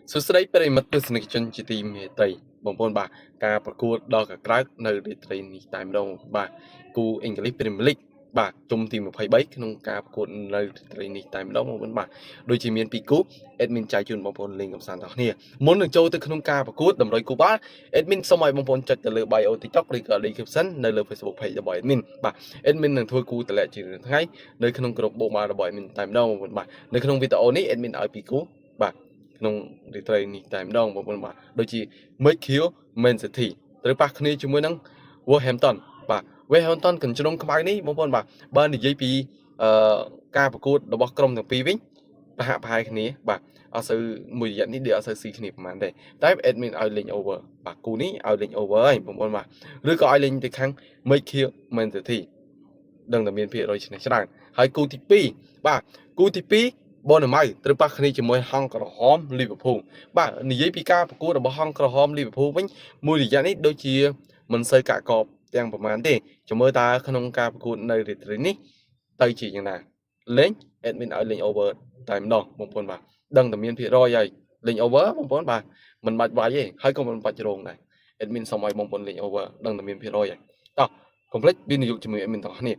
សួស្តីប្រិយមិត្តទស្សនិកជនជាទីមេត្រីបងប្អូនបាទការប្រកួតដ៏កក្រើកនៅរាត្រីនេះតែម្ដងបាទគូ English Premier League បាទជុំទី23ក្នុងការប្រកួតនៅរាត្រីនេះតែម្ដងបងប្អូនបាទដូចជាមាន2គូ admin ចែកជូនបងប្អូនលេងកំសាន្តទាំងគ្នាមុននឹងចូលទៅក្នុងការប្រកួតតម្រុយគូបាល់ admin សូមឲ្យបងប្អូនចុចទៅលើ bio TikTok ឬក៏ description នៅលើ Facebook page របស់ admin បាទ admin នឹងធ្វើគូតម្លាក់ជារៀងថ្ងៃនៅក្នុងក្រុមបូកបាល់របស់ admin តែម្ដងបងប្អូនបាទនៅក្នុងវីដេអូនេះ admin ឲ្យ2គូបាទក្នុងរាត្រីនេះតែម្ដងបងប្អូនបាទដូចជា Mercure Man City ត្រូវប៉ះគ្នាជាមួយនឹង Wolverhampton បាទ Wolverhampton កញ្ជ្រោងខ្មៅនេះបងប្អូនបាទបើនិយាយពីការប្រកួតរបស់ក្រុមទាំងពីរវិញប្រហាក់ប្រហែលគ្នាបាទអត់សូវមួយរយៈនេះដូចអត់សូវស៊ីគ្នាប្រហែលទេតែ admin ឲ្យលេង over បាទគូនេះឲ្យលេង over ហើយបងប្អូនបាទឬក៏ឲ្យលេងទៅខាង Mercure Man City ដឹងតែមានភាគរយឈ្នះច្រើនហើយគូទី2បាទគូទី2បនម៉ៅត្រូវប៉ះគ្នាជាមួយហង្សក្រហមលីវើពូលបាទនិយាយពីការប្រកួតរបស់ហង្សក្រហមលីវើពូលវិញមួយរយៈនេះដូចជាមិនសូវកាក់កបទាំងប្រហែលទេចាំមើលតើក្នុងការប្រកួតនៅរាត្រីនេះទៅជាយ៉ាងណាលេង admin ឲ្យលេង over តែម្ដងបងប្អូនបាទដឹងតែមានភាគរយហើយលេង over បងប្អូនបាទមិនបាច់វាយទេហើយក៏មិនបាច់រងដែរ admin សូមឲ្យបងប្អូនលេង over ដឹងតែមានភាគរយហើយតោះកុំភ្លេចវិនិយោគជាមួយ admin ទាំងអស់គ្នា